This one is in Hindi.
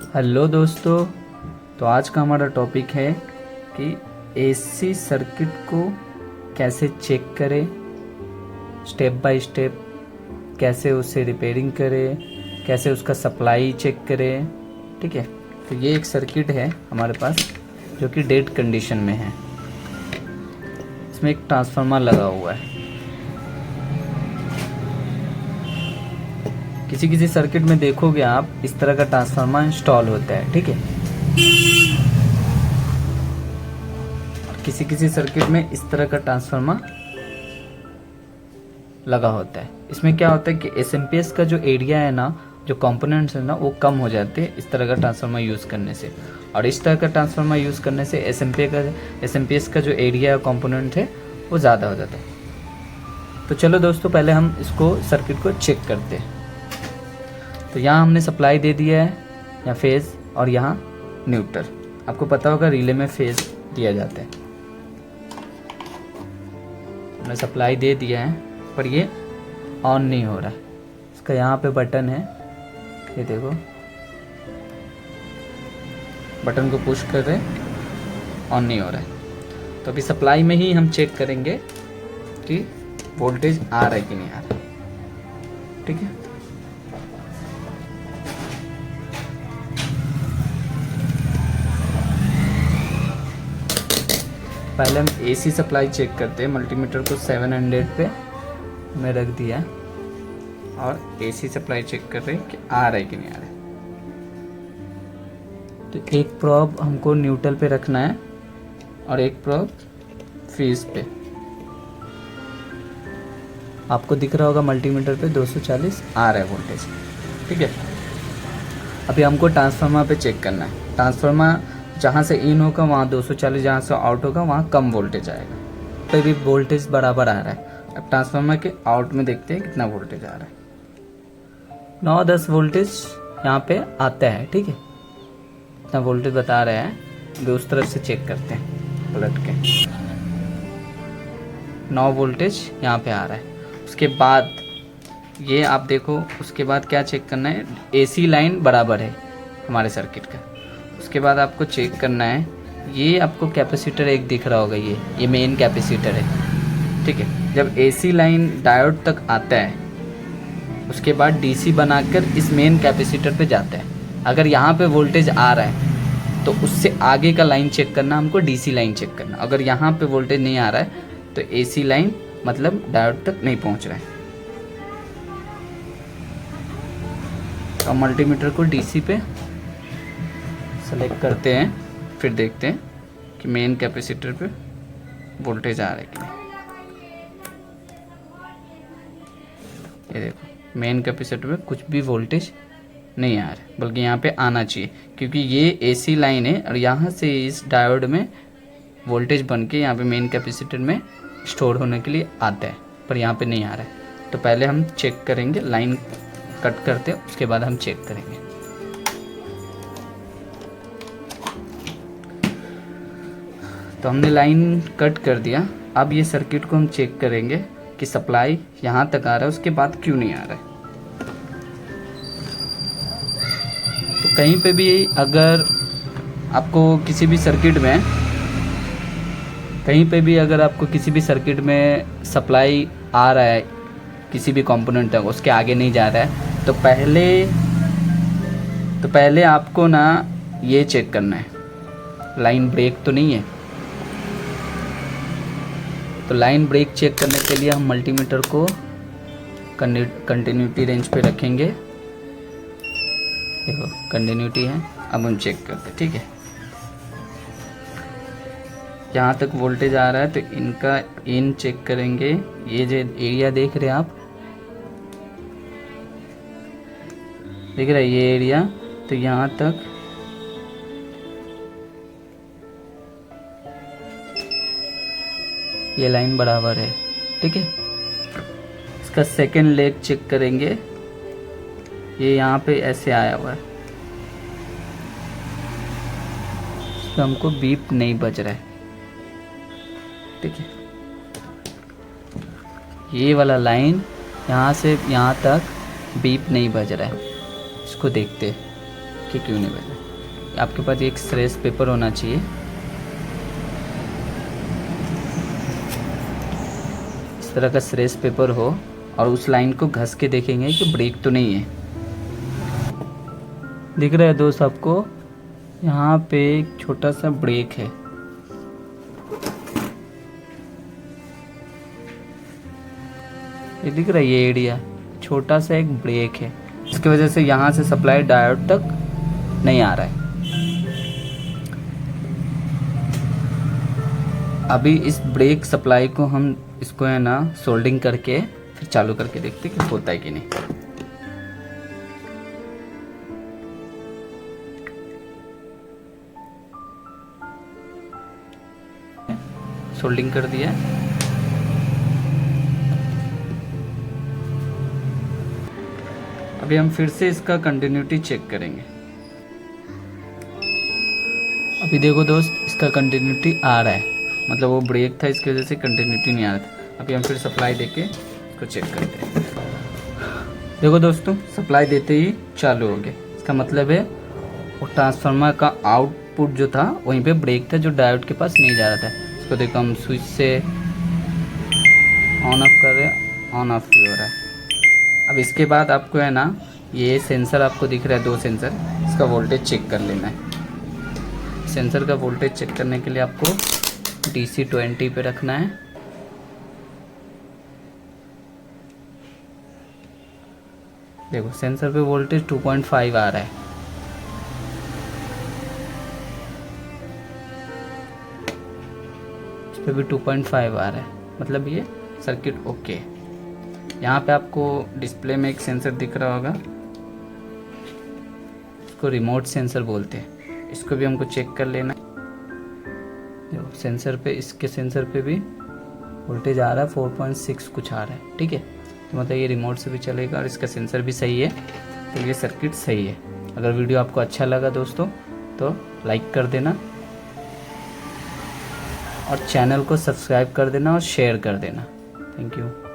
हेलो दोस्तों। तो आज का हमारा टॉपिक है कि एसी सर्किट को कैसे चेक करें, स्टेप बाय स्टेप कैसे उसे रिपेयरिंग करें, कैसे उसका सप्लाई चेक करें। ठीक है, तो ये एक सर्किट है हमारे पास जो कि डेड कंडीशन में है। इसमें एक ट्रांसफार्मर लगा हुआ है। किसी किसी सर्किट में देखोगे आप इस तरह का ट्रांसफार्मर इंस्टॉल होता है। ठीक है, किसी किसी सर्किट में इस तरह का ट्रांसफार्मर लगा होता है। इसमें क्या होता है कि एसएमपीएस का जो एरिया है ना, जो कंपोनेंट्स है ना, वो कम हो जाते हैं इस तरह का ट्रांसफार्मर यूज़ करने से। और इस तरह का ट्रांसफार्मर यूज़ करने से एसएमपीएस का जो एरिया कंपोनेंट है वो ज़्यादा हो जाता है। तो चलो दोस्तों, पहले हम इसको सर्किट को चेक करते हैं। तो यहाँ हमने सप्लाई दे दिया है, यहाँ फेज़ और यहाँ न्यूट्रल। आपको पता होगा रिले में फेज़ दिया जाता है। हमने सप्लाई दे दिया है पर ये ऑन नहीं हो रहा है। इसका यहाँ पे बटन है, ये देखो, बटन को पुश कर रहे, ऑन नहीं हो रहा है। तो अभी सप्लाई में ही हम चेक करेंगे कि वोल्टेज आ रहा है कि नहीं आ रहा है। ठीक है, पहले हम एसी सप्लाई चेक करते हैं। मल्टीमीटर को 700 पे मैं रख दिया और एसी सप्लाई चेक कर रहे हैं कि आ रहा है कि नहीं आ रहा है। तो एक प्रोब हमको न्यूट्रल पे रखना है और एक प्रोब फेज पे। आपको दिख रहा होगा मल्टीमीटर पे 240 आ रहा है वोल्टेज। ठीक है, अभी हमको ट्रांसफार्मर पे चेक करना है। ट्रांसफार्मर जहाँ से इन होगा वहाँ 240, जहाँ से आउट होगा वहाँ कम वोल्टेज आएगा। तो भी वोल्टेज बराबर आ रहा है। अब ट्रांसफार्मर के आउट में देखते हैं कितना वोल्टेज आ रहा है। 9-10 वोल्टेज यहाँ पे आता है। ठीक है, इतना वोल्टेज बता रहे हैं। अभी उस तरफ से चेक करते हैं पलट के। 9 वोल्टेज यहाँ पे आ रहा है। उसके बाद ये आप देखो, उसके बाद क्या चेक करना है, एसी लाइन बराबर है हमारे सर्किट का। उसके बाद आपको चेक करना है, ये आपको कैपेसिटर एक दिख रहा होगा, ये मेन कैपेसिटर है। ठीक है, जब एसी लाइन डायोड तक आता है उसके बाद डीसी बनाकर इस मेन कैपेसिटर पे जाता है। अगर यहाँ पे वोल्टेज आ रहा है तो उससे आगे का लाइन चेक करना, हमको डीसी लाइन चेक करना। अगर यहाँ पे वोल्टेज नहीं आ रहा है तो एसी लाइन मतलब डायोड तक नहीं पहुँच रहा है। तो मल्टीमीटर को डीसी पे सेलेक्ट करते हैं, फिर देखते हैं कि मेन कैपेसिटर पे वोल्टेज आ रहा है कि नहीं। ये देखो, मेन कैपेसिटर पे कुछ भी वोल्टेज नहीं आ रहा है, बल्कि यहाँ पे आना चाहिए, क्योंकि ये एसी लाइन है और यहाँ से इस डायोड में वोल्टेज बन के यहाँ पे मेन कैपेसिटर में स्टोर होने के लिए आता है, पर यहाँ पे नहीं आ रहा है। तो पहले हम चेक करेंगे, लाइन कट करते हैं, उसके बाद हम चेक करेंगे। तो हमने लाइन कट कर दिया। अब ये सर्किट को हम चेक करेंगे कि सप्लाई यहाँ तक आ रहा है, उसके बाद क्यों नहीं आ रहा है। तो कहीं पे भी अगर आपको किसी भी सर्किट में, कहीं पे भी अगर आपको किसी भी सर्किट में सप्लाई आ रहा है किसी भी कंपोनेंट तक, उसके आगे नहीं जा रहा है, तो पहले आपको ना ये चेक करना है, लाइन ब्रेक तो नहीं है। तो लाइन ब्रेक चेक करने के लिए हम मल्टीमीटर को कंटिन्यूटी रेंज पे रखेंगे। देखो कंटिन्यूटी है। अब हम चेक करते हैं। ठीक है, यहाँ तक वोल्टेज आ रहा है तो इनका इन चेक करेंगे। ये जो एरिया देख रहे हैं आप, देख रहे हैं ये एरिया, तो यहाँ तक ये लाइन बराबर है। ठीक है, इसका सेकेंड लेग चेक करेंगे। ये यहाँ पे ऐसे आया हुआ है, तो हमको बीप नहीं बज रहा है। ठीक है, ये वाला लाइन यहाँ से यहाँ तक बीप नहीं बज रहा है। इसको देखते हैं। कि क्यों नहीं बज रहा। आपके पास एक स्ट्रेस पेपर होना चाहिए, इस तरह का स्ट्रेस पेपर हो, और उस लाइन को घस के देखेंगे कि ब्रेक तो नहीं है। दिख रहा है दोस्त आपको, यहाँ पे एक छोटा सा ब्रेक है। ये दिख रहा है, ये एरिया छोटा सा एक ब्रेक है, इसकी वजह से यहाँ से सप्लाई डायोड तक नहीं आ रहा है। अभी इस ब्रेक सप्लाई को हम इसको है ना सोल्डिंग करके फिर चालू करके देखते कि होता है कि नहीं। सोल्डिंग कर दिया। अभी हम फिर से इसका कंटिन्यूटी चेक करेंगे। अभी देखो दोस्त, इसका कंटिन्यूटी आ रहा है, मतलब वो ब्रेक था इसकी वजह से कंटिन्यूटी नहीं आ रहा था। अभी हम फिर सप्लाई देके इसको चेक करते हैं। देखो दोस्तों, सप्लाई देते ही चालू हो गया, इसका मतलब है वो ट्रांसफार्मर का आउटपुट जो था वहीं पे ब्रेक था, जो डायोड के पास नहीं जा रहा था। इसको देखो, हम स्विच से ऑन ऑफ कर रहे हैं, ऑन ऑफ भी हो रहा है। अब इसके बाद आपको है ना, ये सेंसर आपको दिख रहा है, 2 सेंसर, इसका वोल्टेज चेक कर लेना है। सेंसर का वोल्टेज चेक करने के लिए आपको DC 20 पे रखना है। देखो सेंसर पे वोल्टेज 2.5 आ रहा है। इस पे भी 2.5 आ रहा है, मतलब ये सर्किट ओके। यहाँ पे आपको डिस्प्ले में एक सेंसर दिख रहा होगा, इसको रिमोट सेंसर बोलते हैं। इसको भी हमको चेक कर लेना। देखो सेंसर पे, इसके सेंसर पे भी वोल्टेज आ रहा है, 4.6 कुछ आ रहा है, ठीक है। तो मतलब ये रिमोट से भी चलेगा और इसका सेंसर भी सही है, तो ये सर्किट सही है। अगर वीडियो आपको अच्छा लगा दोस्तों तो लाइक कर देना और चैनल को सब्सक्राइब कर देना और शेयर कर देना। Thank you.